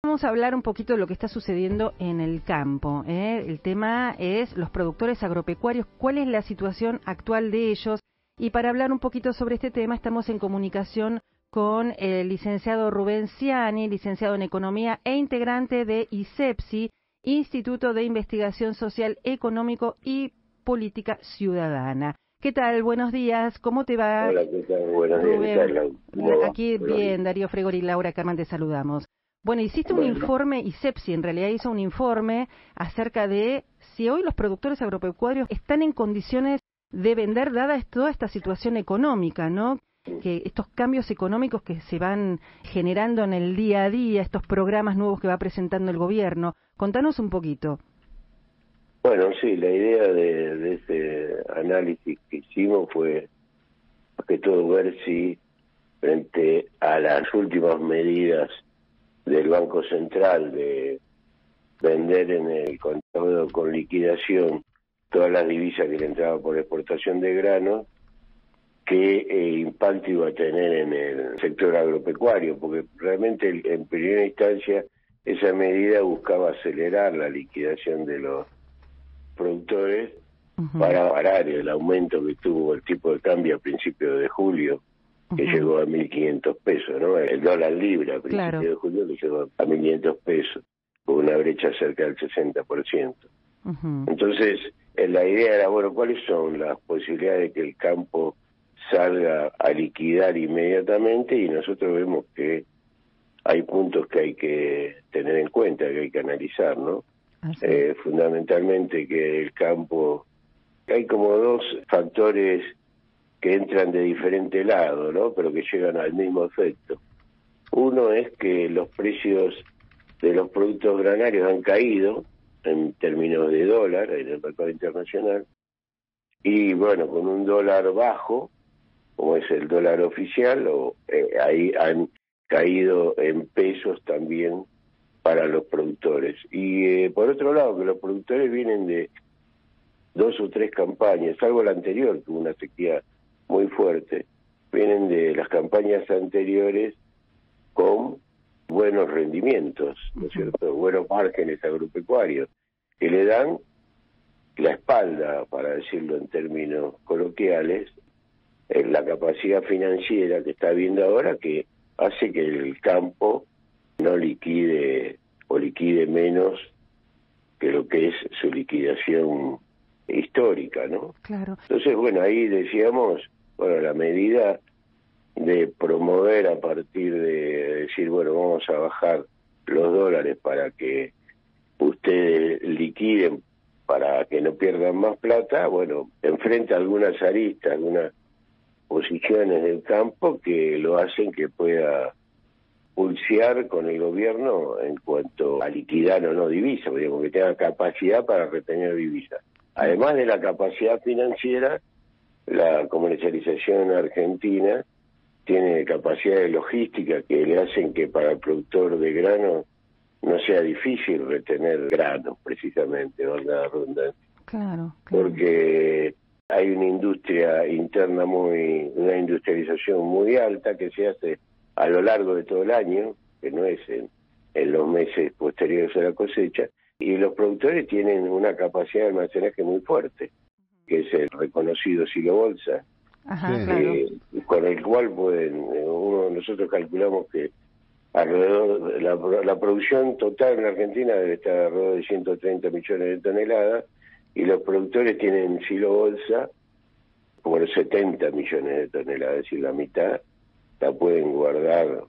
Vamos a hablar un poquito de lo que está sucediendo en el campo, ¿eh? El tema es los productores agropecuarios, cuál es la situación actual de ellos. Y para hablar un poquito sobre este tema estamos en comunicación con el licenciado Rubén Ciani, licenciado en Economía e integrante de ISEPSI, Instituto de Investigación Social, Económico y Política Ciudadana. ¿Qué tal? Buenos días, ¿cómo te va? Hola, ¿qué tal? Buenos Rubén, días, ¿qué tal? ¿Cómo va? aquí bien, Darío Fregor y Laura Carman, te saludamos. Bueno, hiciste un informe, ISEPSI en realidad hizo un informe acerca de si hoy los productores agropecuarios están en condiciones de vender, dada toda esta situación económica, ¿no? Que estos cambios económicos que se van generando en el día a día, estos programas nuevos que va presentando el gobierno. Contanos un poquito. Bueno, sí, la idea de ese análisis que hicimos fue, más que todo, ver si frente a las últimas medidas del Banco Central de vender en el contado con liquidación todas las divisas que le entraban por exportación de grano, qué impacto iba a tener en el sector agropecuario, porque realmente en primera instancia esa medida buscaba acelerar la liquidación de los productores para parar el aumento que tuvo el tipo de cambio a principios de julio, que llegó a 1.500 pesos, ¿no? El dólar libra a principios de julio que llegó a 1.500 pesos, con una brecha cerca del 60%. Entonces, la idea era, bueno, ¿cuáles son las posibilidades de que el campo salga a liquidar inmediatamente? Y nosotros vemos que hay puntos que hay que tener en cuenta, que hay que analizar, ¿no? Fundamentalmente que el campo, hay como dos factores que entran de diferente lado, ¿no? Pero que llegan al mismo efecto. Uno es que los precios de los productos granarios han caído en términos de dólar en el mercado internacional, y bueno, con un dólar bajo, como es el dólar oficial, ahí han caído en pesos también para los productores. Y por otro lado, que los productores vienen de 2 o 3 campañas, salvo la anterior, que hubo una sequía muy fuerte, vienen de las campañas anteriores con buenos rendimientos, ¿no es cierto? Buenos márgenes agropecuarios, que le dan la espalda, para decirlo en términos coloquiales, en la capacidad financiera que está viendo ahora, que hace que el campo no liquide o liquide menos que lo que es su liquidación histórica, ¿no? Claro. Entonces, bueno, ahí decíamos, bueno, la medida de promover a partir de decir, bueno, vamos a bajar los dólares para que ustedes liquiden, para que no pierdan más plata, bueno, enfrenta algunas aristas, algunas posiciones del campo que lo hacen que pueda pulsear con el gobierno en cuanto a liquidar o no divisas, digamos, que tenga capacidad para retener divisas. Además de la capacidad financiera, la comercialización argentina tiene capacidades logísticas que le hacen que para el productor de grano no sea difícil retener grano, precisamente, valga la redundancia. Claro. Porque hay una industria interna una industrialización muy alta que se hace a lo largo de todo el año, que no es en los meses posteriores a la cosecha, y los productores tienen una capacidad de almacenaje muy fuerte, que es el reconocido silo bolsa, con el cual nosotros calculamos que alrededor de la producción total en Argentina debe estar alrededor de 130 millones de toneladas, y los productores tienen silo bolsa como los 70 millones de toneladas, es decir, la mitad la pueden guardar,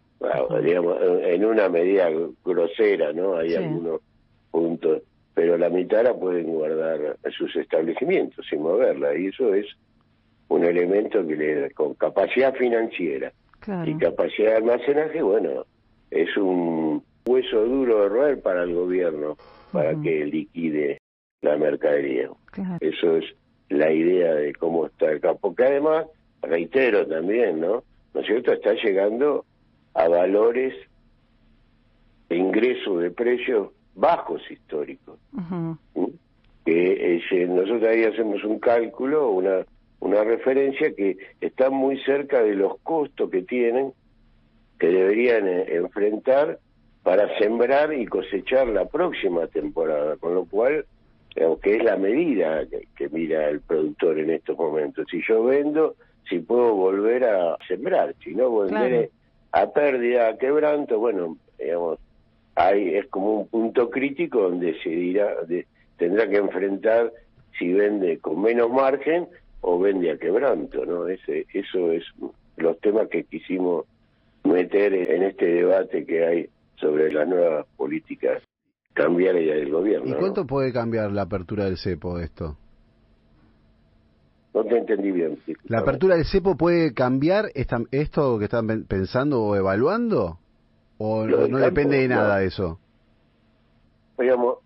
digamos, en una medida grosera, ¿no? Hay algunos puntos, pero la mitad la pueden guardar en sus establecimientos sin moverla, y eso es un elemento que con capacidad financiera y capacidad de almacenaje, bueno, es un hueso duro de roer para el gobierno, para que liquide la mercadería. Eso es la idea de cómo está el campo, que además, reitero también, ¿no es cierto?, está llegando a valores de ingreso de precios bajos históricos. Nosotros ahí hacemos un cálculo, una referencia que está muy cerca de los costos que tienen, que deberían enfrentar para sembrar y cosechar la próxima temporada, con lo cual, digamos, que es la medida que mira el productor en estos momentos. Si yo vendo, si puedo volver a sembrar, si no volveré a pérdida, a quebranto, bueno, digamos, es como un punto crítico donde se dirá, tendrá que enfrentar si vende con menos margen o vende a quebranto, ¿no? Eso es los temas que quisimos meter en este debate que hay sobre las nuevas políticas cambiarias del gobierno. ¿Y cuánto puede cambiar la apertura del cepo de esto? No te entendí bien. ¿La apertura del cepo puede cambiar esto que están pensando o evaluando? ¿O no depende de nada eso? Digamos,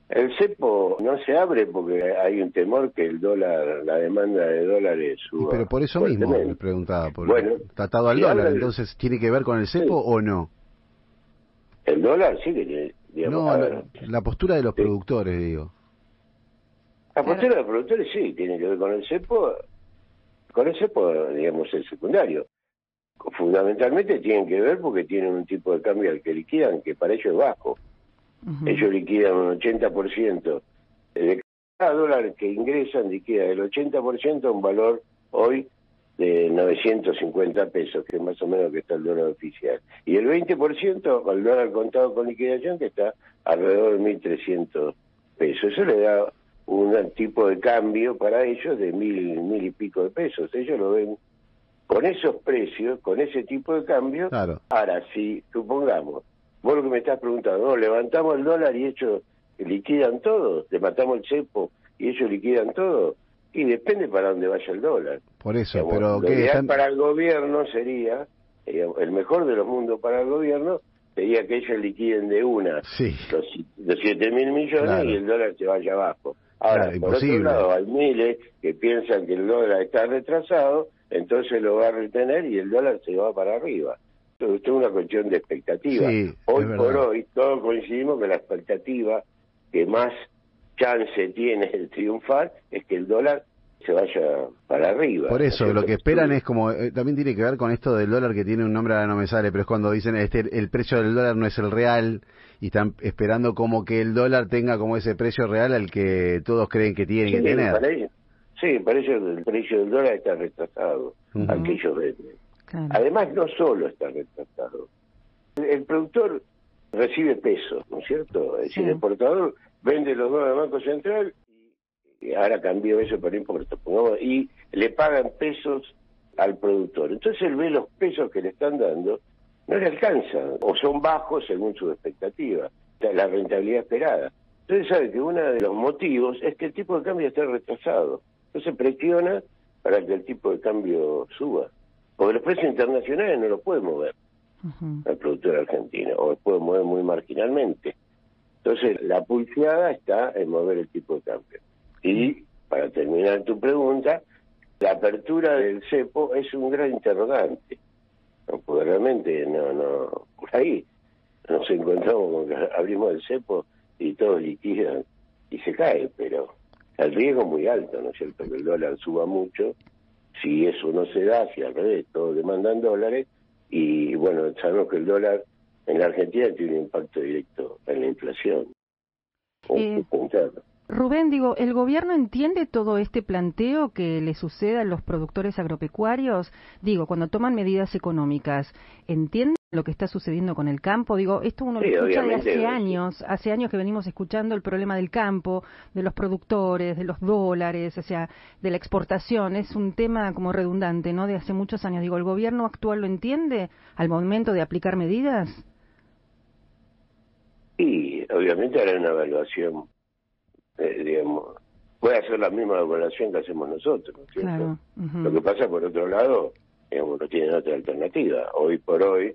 el cepo no se abre porque hay un temor que el dólar, la demanda de dólares suba. Pero por eso mismo me preguntaba, está atado al si dólar, entonces ¿tiene que ver con el cepo o no? El dólar sí que tiene, digamos, la postura de los productores, digo. La postura de los productores sí, tiene que ver con el cepo. Con el cepo, digamos, el secundario. Fundamentalmente tienen que ver porque tienen un tipo de cambio al que liquidan, que para ellos es bajo. Ellos liquidan un 80%. De cada dólar que ingresan, liquida el 80% a un valor hoy de 950 pesos, que es más o menos que está el dólar oficial. Y el 20% al dólar contado con liquidación, que está alrededor de 1.300 pesos. Eso le da un tipo de cambio para ellos de 1.000 y pico de pesos. Ellos lo ven con esos precios, con ese tipo de cambio. Claro. Ahora, si supongamos, vos lo que me estás preguntando, no, levantamos el dólar y ellos liquidan todo, levantamos el cepo y ellos liquidan todo, y depende para dónde vaya el dólar. Por eso, digamos, pero lo ideal para el gobierno sería, el mejor de los mundos para el gobierno sería que ellos liquiden de una los 7.000 millones y el dólar se vaya abajo. Ahora, por otro lado, hay miles que piensan que el dólar está retrasado, entonces lo va a retener y el dólar se va para arriba. Esto es una cuestión de expectativa. Hoy por hoy, todos coincidimos que la expectativa que más chance tiene de triunfar es que el dólar se vaya para arriba. Por eso, lo que esperan es como, también tiene que ver con esto del dólar que tiene un nombre, ahora no me sale, pero es cuando dicen el precio del dólar no es el real, y están esperando como que el dólar tenga como ese precio real al que todos creen que tiene que tener. Para ellos el precio del dólar está retrasado, al que ellos venden. Claro. Además, no solo está retrasado. El productor recibe pesos, ¿no es cierto? Es decir, el exportador vende los dólares al Banco Central y ahora cambió eso por importe, y le pagan pesos al productor. Entonces él ve los pesos que le están dando, no le alcanzan, o son bajos según su expectativa, la rentabilidad esperada. Entonces sabe que uno de los motivos es que el tipo de cambio está retrasado. Entonces presiona para que el tipo de cambio suba. Porque los precios internacionales no los puede mover el productor argentino, o los puede mover muy marginalmente. Entonces la pulseada está en mover el tipo de cambio. Y, para terminar tu pregunta, la apertura del cepo es un gran interrogante. ¿No? Porque realmente por ahí nos encontramos con que abrimos el cepo y todos liquidan y se cae, pero el riesgo es muy alto, ¿no es cierto? Que el dólar suba mucho, si eso no se da, si al revés, todos demandan dólares, y bueno, sabemos que el dólar en la Argentina tiene un impacto directo en la inflación. Rubén, ¿el gobierno entiende todo este planteo que le sucede a los productores agropecuarios? Cuando toman medidas económicas, ¿entienden lo que está sucediendo con el campo? Esto uno lo escucha de hace años que venimos escuchando el problema del campo, de los productores, de los dólares, de la exportación. Es un tema como redundante, ¿no? De hace muchos años. ¿El gobierno actual lo entiende al momento de aplicar medidas? Sí, obviamente hará una evaluación. Puede hacer la misma evaluación que hacemos nosotros, ¿no es cierto? Claro. Lo que pasa, por otro lado, no tienen otra alternativa. Hoy por hoy,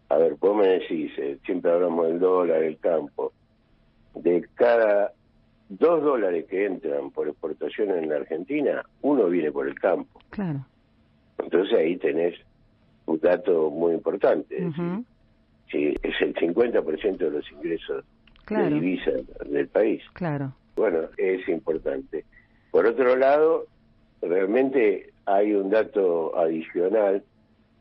a ver, vos me decís, siempre hablamos del dólar, el campo, de cada $2 que entran por exportación en la Argentina, uno viene por el campo. Claro. Entonces ahí tenés un dato muy importante. Sí, es el 50% de los ingresos de divisa del país. Claro. Bueno, es importante. Por otro lado, realmente hay un dato adicional,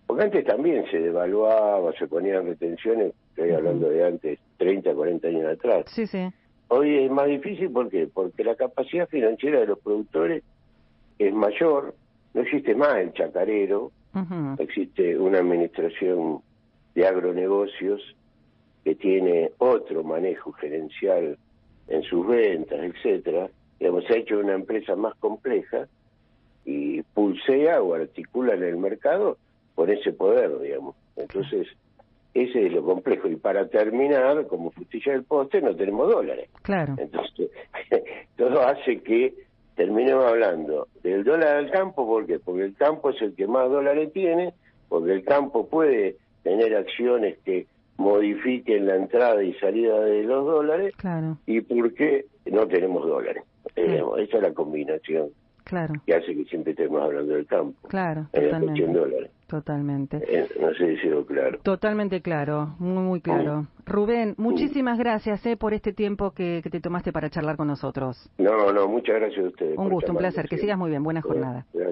porque antes también se devaluaba, se ponían retenciones Estoy hablando de antes, 30, 40 años atrás. Sí, sí. Hoy es más difícil, ¿por qué? Porque la capacidad financiera de los productores es mayor, no existe más el chacarero, existe una administración de agronegocios que tiene otro manejo gerencial en sus ventas, etcétera. Digamos, se ha hecho una empresa más compleja y pulsea o articula en el mercado con ese poder, digamos. Entonces, ese es lo complejo. Y para terminar, como frutilla del postre, no tenemos dólares. Claro. Entonces, todo hace que terminemos hablando del dólar al campo. ¿Por qué? Porque el campo es el que más dólares tiene, porque el campo puede tener acciones que modifiquen la entrada y salida de los dólares, claro, y porque no tenemos dólares. Esa es la combinación, claro, que hace que siempre estemos hablando del campo. Claro, en la cuestión dólares. Totalmente. No sé si sido claro. Totalmente claro, muy, muy claro. Rubén, muchísimas gracias por este tiempo que te tomaste para charlar con nosotros. No, muchas gracias a ustedes. Un gusto, un placer. Que sigas muy bien. Buena jornada. Gracias.